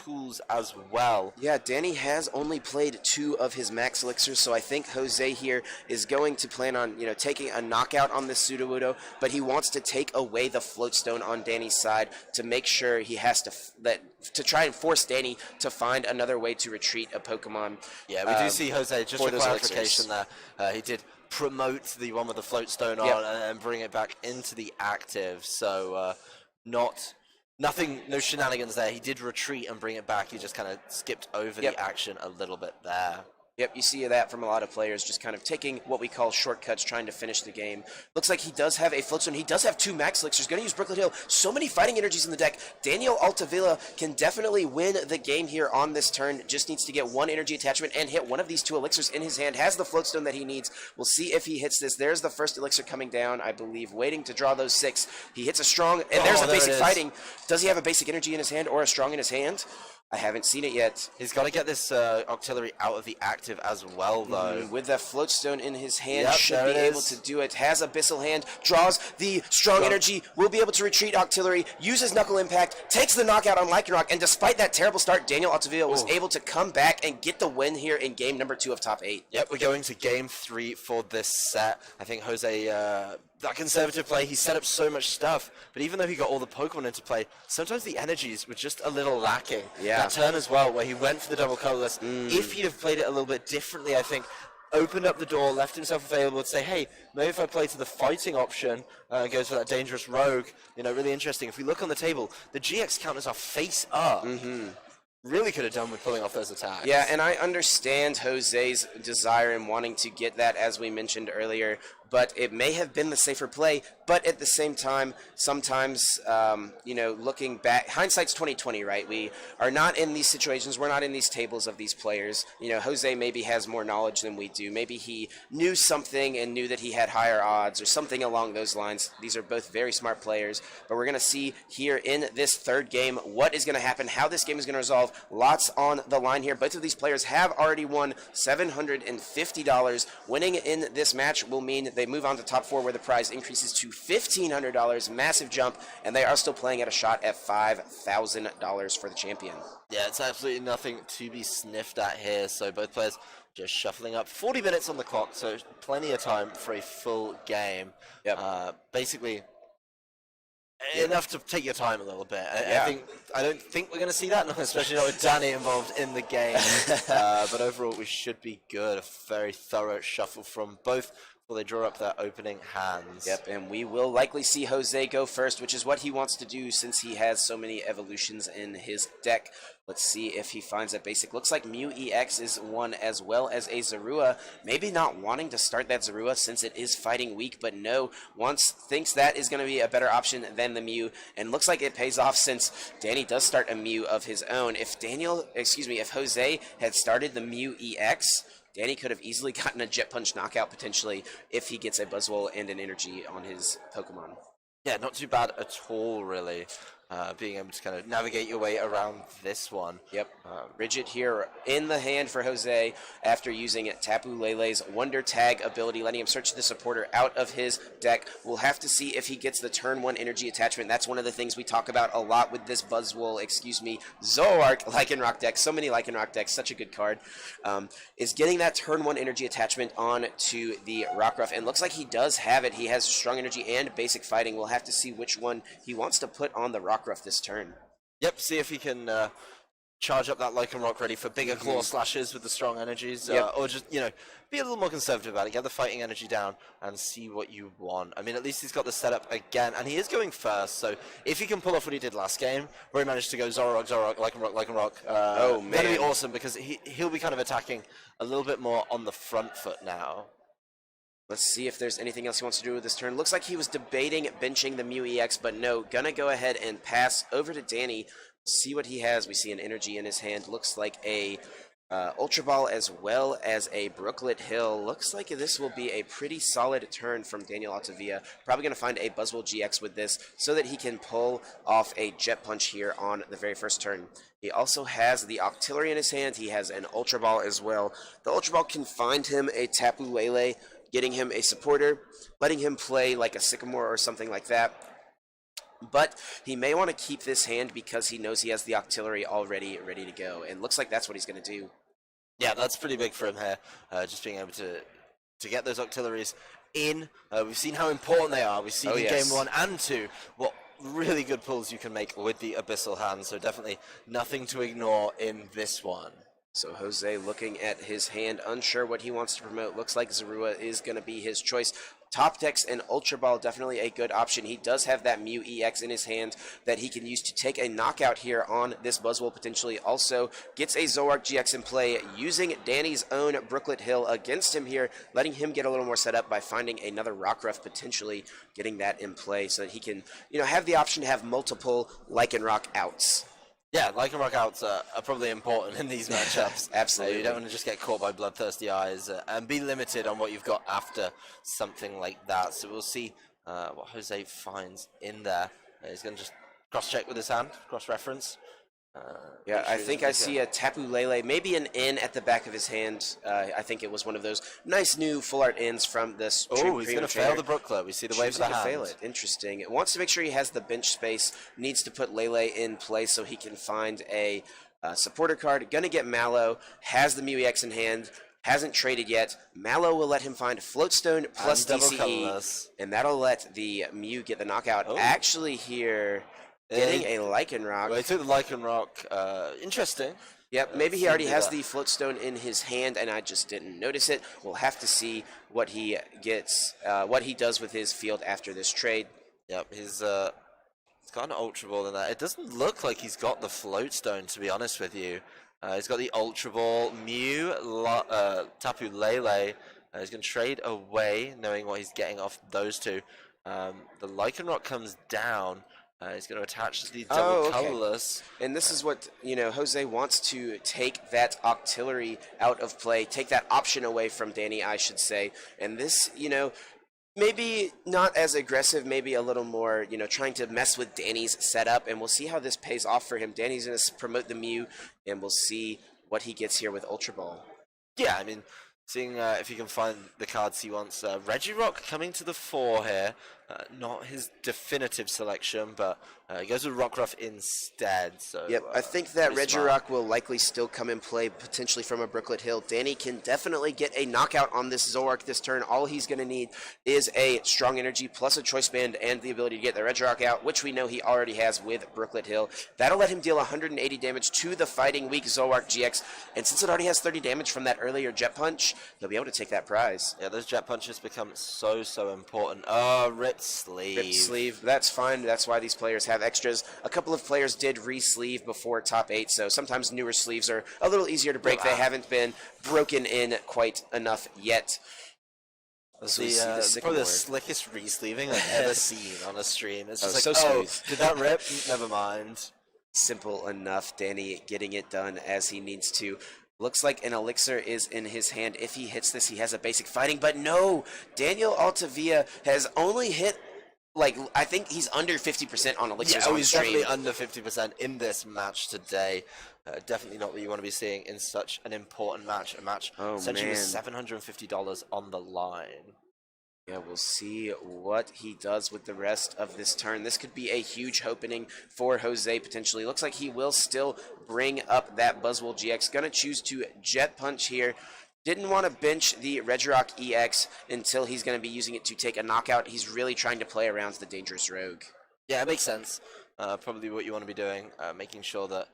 tools as well. Yeah, Danny has only played 2 of his max elixirs, so I think Jose here is going to plan on, you know, taking a knockout on this Sudowoodo, but he wants to take away the Floatstone on Danny's side to make sure he has to try and force Danny to find another way to retreat a Pokemon. Yeah, we do see Jose, just for those clarification there, he did promote the one with the Floatstone on and bring it back into the active, so nothing, no shenanigans there. He did retreat and bring it back. He just kind of skipped over the action a little bit there. Yep, you see that from a lot of players, just kind of taking what we call shortcuts, trying to finish the game. Looks like he does have a Floatstone. He does have 2 Max Elixirs. Going to use Brooklet Hill. So many fighting energies in the deck. Daniel Altavila can definitely win the game here on this turn. Just needs to get 1 energy attachment and hit one of these 2 Elixirs in his hand. Has the Floatstone that he needs. We'll see if he hits this. There's the first Elixir coming down, I believe, waiting to draw those 6. He hits a strong, and there's a basic fighting. Does he have a basic energy in his hand or a strong in his hand? I haven't seen it yet. He's got to get this Octillery out of the active as well, though. With that floatstone in his hand, Yep, should there be it able is. to do it. Has Abyssal Hand, draws the strong energy, will be able to retreat Octillery, uses Knuckle Impact, takes the knockout on Lycanroc, and despite that terrible start, Daniel Altavila was able to come back and get the win here in game number 2 of top 8. Yep, we're going to game 3 for this set. I think Jose, that conservative play, he set up so much stuff, but even though he got all the Pokemon into play, sometimes the energies were just a little lacking. Yeah. That turn as well, where he went for the double colorless, if he'd have played it a little bit differently, I think, opened up the door, left himself available to say, hey, maybe if I play to the fighting option, goes for that dangerous rogue, really interesting. If we look on the table, the GX counters are face up. Really could have done with pulling off those attacks. Yeah, and I understand Jose's desire in wanting to get that, as we mentioned earlier, but it may have been the safer play. But at the same time, sometimes, looking back, hindsight's 2020, right? We are not in these situations. We're not in these tables of these players. Jose maybe has more knowledge than we do. Maybe he knew something and knew that he had higher odds or something along those lines. These are both very smart players. But we're going to see here in this third game what is going to happen, how this game is going to resolve. Lots on the line here. Both of these players have already won $750. Winning in this match will mean they move on to top 4, where the prize increases to $1,500. Massive jump, and they are still playing at a shot at $5,000 for the champion. Yeah, it's absolutely nothing to be sniffed at here. So both players just shuffling up. 40 minutes on the clock, so plenty of time for a full game. Yep. Basically, enough to take your time a little bit. I don't think we're going to see that, especially not with Danny involved in the game. But overall, we should be good. A very thorough shuffle from both before they draw up their opening hands. Yep, and we will likely see Jose go first, which is what he wants to do since he has so many evolutions in his deck. Let's see if he finds that basic. Looks like Mew EX is one, as well as a Zorua. Maybe not wanting to start that Zorua since it is fighting weak, but no, thinks that is going to be a better option than the Mew, and looks like it pays off since Danny does start a Mew of his own. If Jose had started the Mew EX, Danny could have easily gotten a Jet Punch knockout potentially if he gets a Buzzwole and an energy on his Pokemon. Yeah, not too bad at all, really. Being able to kind of navigate your way around this one. Yep. Rigid here in the hand for Jose after using Tapu Lele's Wonder Tag ability, letting him search the supporter out of his deck. We'll have to see if he gets the turn 1 energy attachment. That's one of the things we talk about a lot with this Zoroark Lycanroc deck. So many Lycanroc decks, such a good card. Is getting that turn 1 energy attachment on to the Rockruff. And looks like he does have it. He has strong energy and basic fighting. We'll have to see which one he wants to put on the Rockruff this turn. Yep, see if he can charge up that Lycanroc ready for bigger claw slashes with the strong energies, or just, be a little more conservative about it, get the fighting energy down, and see what you want. I mean, at least he's got the setup again, and he is going first, so if he can pull off what he did last game, where he managed to go Zoroark, Lycanroc, that'd be awesome, because he'll be kind of attacking a little bit more on the front foot now. Let's see if there's anything else he wants to do with this turn. Looks like he was debating benching the Mew EX, but no, gonna go ahead and pass over to Danny. See what he has. We see an energy in his hand. Looks like a Ultra Ball as well as a Brooklet Hill. Looks like this will be a pretty solid turn from Daniel Altavilla. Probably going to find a Buzzwole GX with this so that he can pull off a Jet Punch here on the very first turn. He also has the Octillery in his hand. He has an Ultra Ball as well. The Ultra Ball can find him a Tapu Lele, getting him a supporter, letting him play like a Sycamore or something like that. But he may want to keep this hand because he knows he has the Octillery already ready to go. And looks like that's what he's going to do. Yeah, that's pretty big for him here. Just being able to get those Octilleries in. We've seen how important they are. We've seen in game 1 and 2 what really good pulls you can make with the Abyssal Hand. So definitely nothing to ignore in this one. So Jose looking at his hand, unsure what he wants to promote. Looks like Zorua is going to be his choice. Top Decks and Ultra Ball, definitely a good option. He does have that Mew EX in his hand that he can use to take a knockout here on this Buzzwole potentially. Also gets a Zoroark GX in play, using Danny's own Brooklet Hill against him here, letting him get a little more set up by finding another Rockruff, potentially getting that in play so that he can, have the option to have multiple Lycanroc outs. Yeah, Lycanroc outs are probably important in these matchups. Absolutely. You don't want to just get caught by bloodthirsty eyes and be limited on what you've got after something like that. So we'll see what Jose finds in there. He's going to just cross-check with his hand, cross-reference. Yeah, make I sure he think doesn't I see a Tapu Lele, maybe an N at the back of his hand. I think it was one of those nice new full art Ns from this Oh, he's going premium to fail trainer. the Brooklet. We see the way for the Choosing to hand. fail it. Interesting. It wants to make sure he has the bench space. Needs to put Lele in play so he can find a supporter card. Gonna get Mallow. Has the Mew EX in hand. Hasn't traded yet. Mallow will let him find Floatstone plus And double DCE, colorless. and that'll let the Mew get the knockout. Oh. Actually, here getting a Lycanroc. Well, he took the Lycanroc. Interesting. Yep, maybe he already has that. the Floatstone in his hand, and I just didn't notice it. We'll have to see what he gets, what he does with his field after this trade. Yep, he's got an Ultra Ball in that. It doesn't look like he's got the Floatstone, to be honest with you. He's got the Ultra Ball. Mew, Tapu Lele. He's going to trade away, knowing what he's getting off those two. The Lycanroc comes down. He's going to attach the double colorless. And this is what, Jose wants to take that Octillery out of play, take that option away from Danny, I should say. And this, maybe not as aggressive, maybe a little more, trying to mess with Danny's setup. And we'll see how this pays off for him. Danny's going to promote the Mew, and we'll see what he gets here with Ultra Ball. Yeah, I mean, seeing if he can find the cards he wants. Regirock coming to the fore here. Not his definitive selection, but he goes with Rockruff instead. So yep, I think that Regirock will likely still come in play, potentially from a Brooklet Hill. Danny can definitely get a knockout on this Zoroark this turn. All he's going to need is a Strong Energy plus a Choice Band and the ability to get the Regirock out, which we know he already has with Brooklet Hill. That'll let him deal 180 damage to the Fighting Weak Zoroark GX, and since it already has 30 damage from that earlier Jet Punch, he'll be able to take that prize. Yeah, those Jet Punches become so important. Rip Sleeve. Rip Sleeve, that's fine. That's why these players have extras. A couple of players did re-sleeve before top 8, so sometimes newer sleeves are a little easier to break. They haven't been broken in quite enough yet. So probably the slickest re-sleeving I've ever seen on a stream. It's just so smooth. Did that rip? Never mind. Simple enough. Danny getting it done as he needs to. Looks like an Elixir is in his hand. If he hits this, he has a basic fighting, but no! Daniel Altavilla has only hit, I think he's under 50% on Elixirs on he's stream. definitely under 50% in this match today. Definitely not what you want to be seeing in such an important match. A match essentially with $750 on the line. Yeah, we'll see what he does with the rest of this turn. This could be a huge opening for Jose, potentially. Looks like he will still bring up that Buzzwole GX. Gonna choose to Jet Punch here. Didn't want to bench the Regirock EX until he's going to be using it to take a knockout. He's really trying to play around the Dangerous Rogue. Yeah, it makes sense. Probably what you want to be doing, making sure that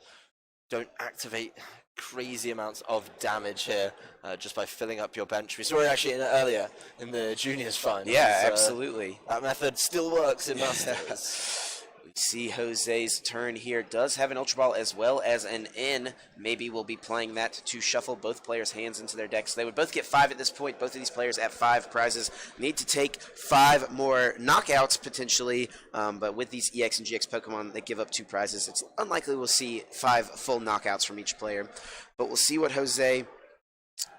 don't activate crazy amounts of damage here just by filling up your bench. We saw it actually earlier in the juniors final. Yeah, absolutely. That method still works in Masters. We see Jose's turn here. Does have an Ultra Ball as well as an N. Maybe we'll be playing that to shuffle both players' hands into their decks. They would both get 5 at this point. Both of these players at 5 prizes. Need to take 5 more knockouts potentially. But with these EX and GX Pokemon, they give up 2 prizes. It's unlikely we'll see 5 full knockouts from each player. But we'll see what Jose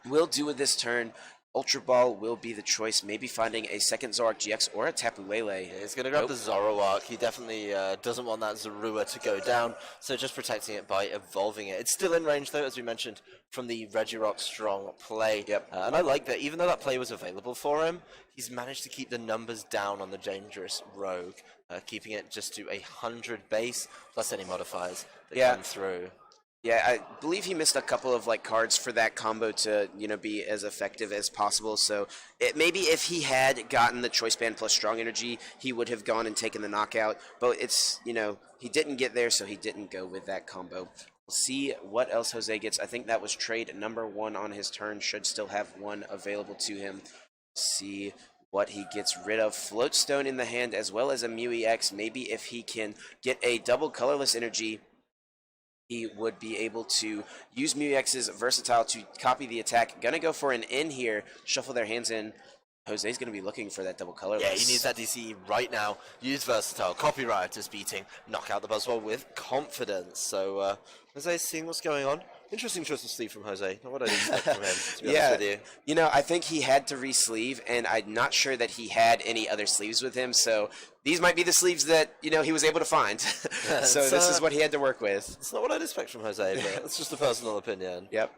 will do with this turn. Ultra Ball will be the choice, maybe finding a second Zoroark GX or a Tapu Lele. Yeah, he's going to grab the Zoroark. He definitely doesn't want that Zorua to go down, so just protecting it by evolving it. It's still in range, though, as we mentioned, from the Regirock strong play. Yep. And I like that, even though that play was available for him, he's managed to keep the numbers down on the Dangerous Rogue, keeping it just to 100 base, plus any modifiers that come through. Yeah, I believe he missed a couple of cards for that combo to be as effective as possible. So maybe if he had gotten the Choice Band plus Strong Energy, he would have gone and taken the knockout. But it's he didn't get there, so he didn't go with that combo. We'll see what else Jose gets. I think that was trade number 1 on his turn. Should still have 1 available to him. See what he gets rid of. Floatstone in the hand as well as a Mew EX. Maybe if he can get a double colorless energy, he would be able to use Mew EX's Versatile to copy the attack. Gonna go for an in here, shuffle their hands in. Jose's gonna be looking for that double colorless. Yeah, he needs that DCE right now. Use Versatile, copy Riotous beating, knock out the Buzzwole with confidence. So Jose's seeing what's going on. Interesting choice of sleeve from Jose. Not what I'd expect from him, to be Yeah, honest with you. you know, I think he had to re-sleeve, and I'm not sure that he had any other sleeves with him. So these might be the sleeves that he was able to find. So this is what he had to work with. It's not what I'd expect from Jose, but it's just a personal opinion. Yep.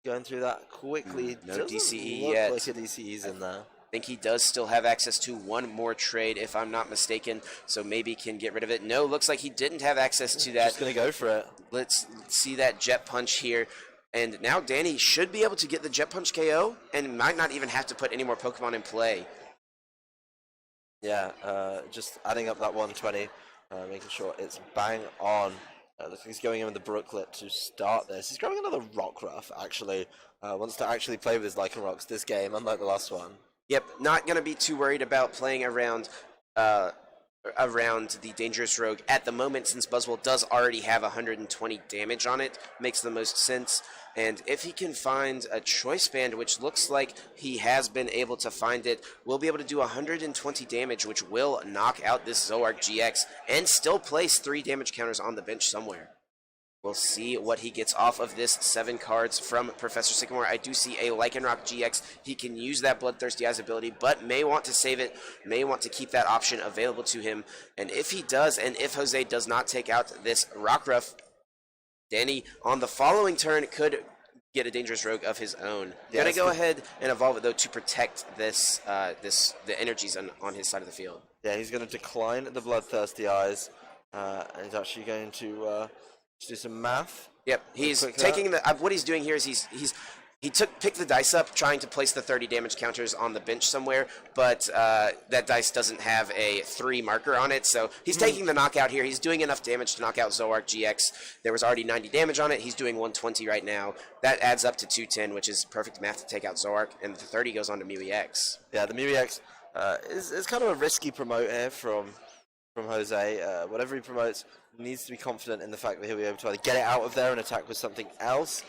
Going through that quickly. No Doesn't DCE look yet. like a DCE's in there. I think he does still have access to one more trade, if I'm not mistaken, so maybe can get rid of it. No, looks like he didn't have access to that. Just going to go for it. Let's see that Jet Punch here. And now Danny should be able to get the Jet Punch KO and might not even have to put any more Pokemon in play. Yeah, just adding up that 120, making sure it's bang on. Looks like he's going in with the Brooklet to start this. He's grabbing another Rockruff, actually. Wants to actually play with his Lycanrocs this game, unlike the last one. Yep, not going to be too worried about playing around the Dangerous Rogue at the moment, since Buzzwole does already have 120 damage on it. Makes the most sense. And if he can find a Choice Band, which looks like he has been able to find it, we'll be able to do 120 damage, which will knock out this Zoroark GX and still place 3 damage counters on the bench somewhere. We'll see what he gets off of this 7 cards from Professor Sycamore. I do see a Lycanroc GX. He can use that Bloodthirsty Eyes ability, but may want to save it, may want to keep that option available to him. And if he does, and if Jose does not take out this Rockruff, Danny, on the following turn, could get a Dangerous Rogue of his own. Yeah, Gonna go ahead and evolve it, though, to protect the energies on his side of the field. Yeah, he's going to decline the Bloodthirsty Eyes, and he's actually going to do some math. Yep, he's taking what he's doing here is he picked the dice up, trying to place the 30 damage counters on the bench somewhere, but that dice doesn't have a 3 marker on it, so he's taking the knockout here. He's doing enough damage to knock out Zoroark GX. There was already 90 damage on it. He's doing 120 right now. That adds up to 210, which is perfect math to take out Zoroark, and the 30 goes on to Mew EX. Yeah, the Mew EX is kind of a risky promote here from Jose. Whatever he promotes, needs to be confident in the fact that he'll be able to either get it out of there and attack with something else,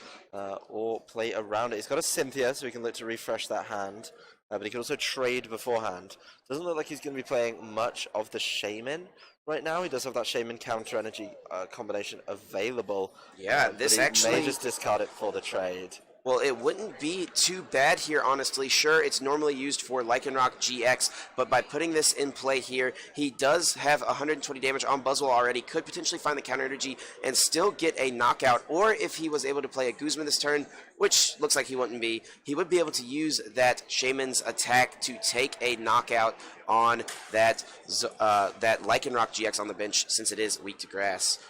or play around it. He's got a Cynthia, so he can look to refresh that hand, but he can also trade beforehand. Doesn't look like he's going to be playing much of the Shaman right now. He does have that Shaman counter energy combination available. Yeah, this actually may just discard it for the trade. Well, it wouldn't be too bad here, honestly. Sure, it's normally used for Lycanroc GX, but by putting this in play here, he does have 120 damage on Buzzwole already, could potentially find the counter energy and still get a knockout, or if he was able to play a Guzma this turn, which looks like he wouldn't be, he would be able to use that Shaman's attack to take a knockout on that Lycanroc GX on the bench, since it is weak to grass.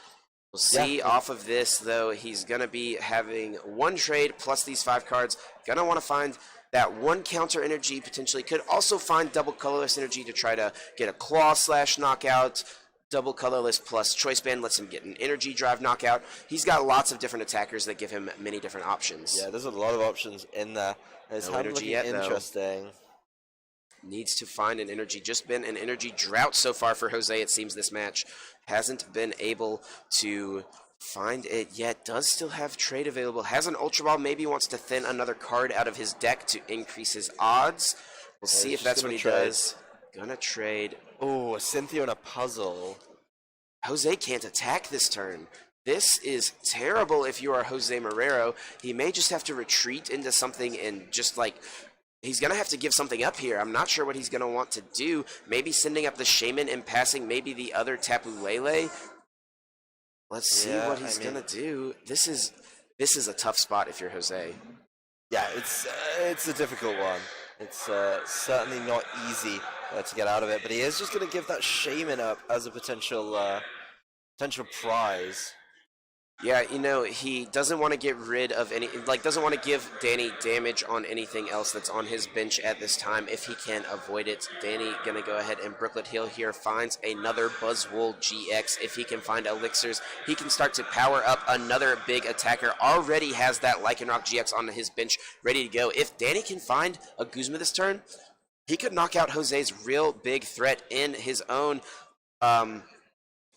We'll see off of this, though. He's going to be having 1 trade plus these 5 cards. Going to want to find that 1 counter energy, potentially. Could also find double colorless energy to try to get a claw / knockout. Double colorless plus choice band lets him get an energy drive knockout. He's got lots of different attackers that give him many different options. Yeah, there's a lot of options in there. It's no energy yet, interesting. Needs to find an energy. Just been an energy drought so far for Jose, it seems, this match. Hasn't been able to find it yet. Does still have trade available. Has an Ultra Ball. Maybe wants to thin another card out of his deck to increase his odds. We'll see if that's what he does. Gonna trade. Oh, a Cynthia and a puzzle. Jose can't attack this turn. This is terrible if you are Jose Marrero. He may just have to retreat into something and just he's going to have to give something up here. I'm not sure what he's going to want to do. Maybe sending up the Shaman and passing maybe the other Tapu Lele. Let's see what he's going to do. This is a tough spot if you're Jose. Yeah, it's a difficult one. It's certainly not easy to get out of it, but he is just going to give that Shaman up as a potential prize. Yeah, he doesn't want to get rid of doesn't want to give Danny damage on anything else that's on his bench at this time if he can avoid it. Danny going to go ahead and Brooklet Hill here, finds another Buzzwole GX. If he can find elixirs, he can start to power up another big attacker. Already has that Lycanroc GX on his bench ready to go. If Danny can find a Guzma this turn, he could knock out Jose's real big threat in his own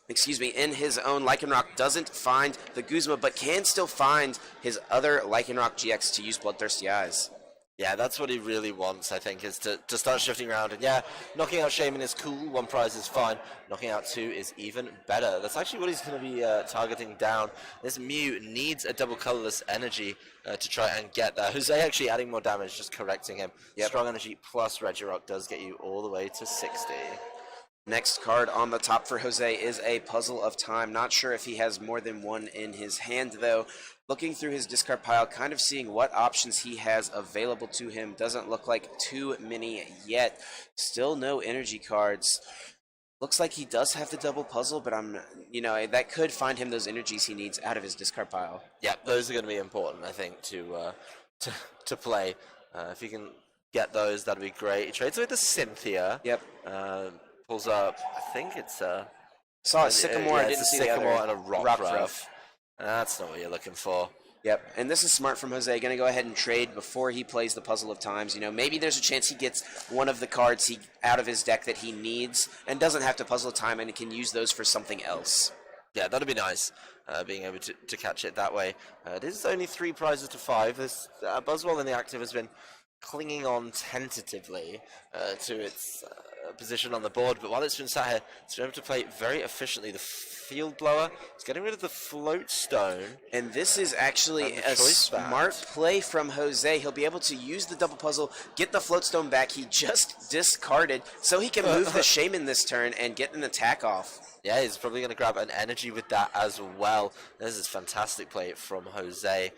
in his own. Lycanroc doesn't find the Guzma, but can still find his other Lycanroc GX to use Bloodthirsty Eyes. Yeah, that's what he really wants, I think, is to start shifting around. And yeah, knocking out Shaman is cool. 1 prize is fine. Knocking out 2 is even better. That's actually what he's going to be targeting down. This Mew needs a double colorless energy to try and get there. Jose actually adding more damage, just correcting him. Yep. Strong energy plus Regirock does get you all the way to 60. Next card on the top for Jose is a Puzzle of Time. Not sure if he has more than one in his hand, though. Looking through his discard pile, kind of seeing what options he has available to him. Doesn't look like too many yet. Still no energy cards. Looks like he does have the double puzzle, but that could find him those energies he needs out of his discard pile. Yeah, those are going to be important, I think, to play. If you can get those, that'd be great. He trades away the Cynthia. Yep. Pulls up, I think it's saw a Sycamore, I didn't see the other. And a Rockruff. That's not what you're looking for. Yep, and this is smart from Jose. Going to go ahead and trade before he plays the Puzzle of Times. Maybe there's a chance he gets one of the cards out of his deck that he needs and doesn't have to Puzzle of Time and can use those for something else. Yeah, that'd be nice, being able to catch it that way. It is only 3 prizes to 5. This Buzzwole in the active has been clinging on tentatively to its position on the board, but while it's been sat here, it's been able to play very efficiently. The Field Blower is getting rid of the Float Stone. And this is actually a smart play from Jose. He'll be able to use the double puzzle, get the Float Stone back he just discarded, so he can move the Shaman this turn and get an attack off. Yeah, he's probably going to grab an energy with that as well. This is fantastic play from Jose.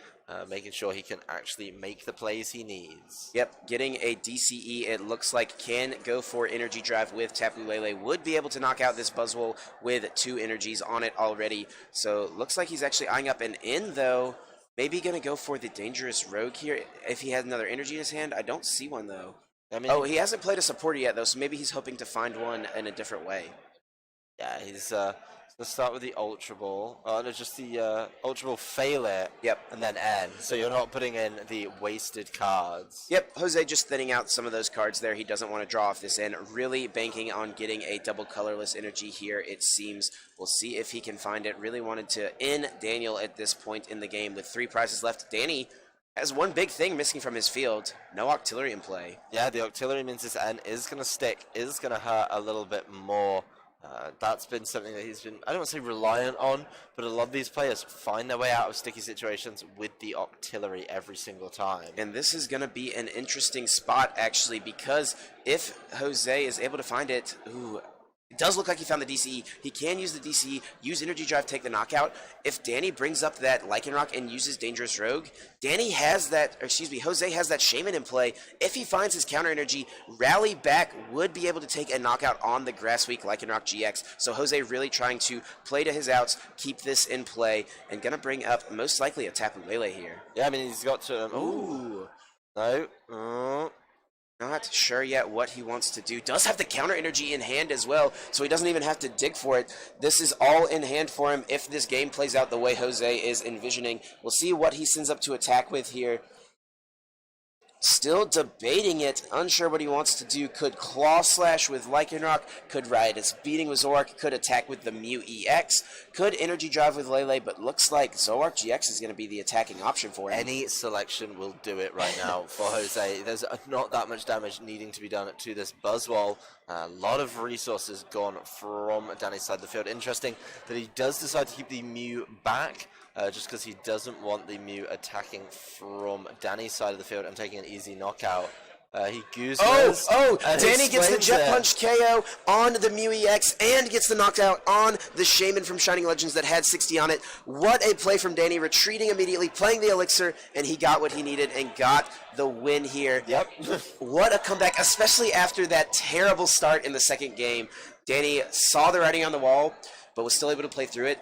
Making sure he can actually make the plays he needs. Yep, getting a DCE, it looks like can go for Energy Drive with Tapu Lele. Would be able to knock out this Buzzwole with 2 energies on it already. So looks like he's actually eyeing up an in, though. Maybe going to go for the Dangerous Rogue here if he has another energy in his hand. I don't see one, though. He hasn't played a supporter yet, though, so maybe he's hoping to find one in a different way. Yeah, he's... Let's start with the Ultra Ball. No, just the Ultra Ball, fail it, yep, and then end. So you're not putting in the wasted cards. Yep, Jose just thinning out some of those cards there. He doesn't want to draw off this end. Really banking on getting a double colorless energy here, it seems. We'll see if he can find it. Really wanted to end Daniel at this point in the game with 3 prizes left. Danny has one big thing missing from his field. No Octillery in play. Yeah, the Octillery means this end is going to stick, is going to hurt a little bit more. That's been something that he's been, I don't want to say reliant on, but a lot of these players find their way out of sticky situations with the Octillery every single time. And this is going to be an interesting spot, actually, because if Jose is able to find it, it does look like he found the DCE. He can use the DCE, use Energy Drive, take the knockout. If Danny brings up that Lycanroc and uses Dangerous Rogue, Jose has that Shaman in play. If he finds his counter energy, Rally Back would be able to take a knockout on the Grass Weak Lycanroc GX. So Jose really trying to play to his outs, keep this in play, and going to bring up most likely a Tapu Lele here. Yeah, I mean, he's got to... Ooh. No. Not sure yet what he wants to do. Does have the counter energy in hand as well, so he doesn't even have to dig for it. This is all in hand for him if this game plays out the way Jose is envisioning. We'll see what he sends up to attack with here. Still debating it, unsure what he wants to do. Could Claw Slash with Lycanroc, could Riotous Beating with Zoroark, could attack with the Mew EX, could Energy Drive with Lele, but looks like Zoroark GX is going to be the attacking option for him. Any selection will do it right now for Jose. There's not that much damage needing to be done to this Buzzwole. A lot of resources gone from Danny's side of the field. Interesting that he does decide to keep the Mew back. Just because he doesn't want the Mew attacking from Danny's side of the field and taking an easy knockout. He gooses. Danny gets the Jet Punch KO on the Mew EX and gets the knockout on the Shaman from Shining Legends that had 60 on it. What a play from Danny, retreating immediately, playing the Elixir, and he got what he needed and got the win here. Yep. What a comeback, especially after that terrible start in the second game. Danny saw the writing on the wall, but was still able to play through it.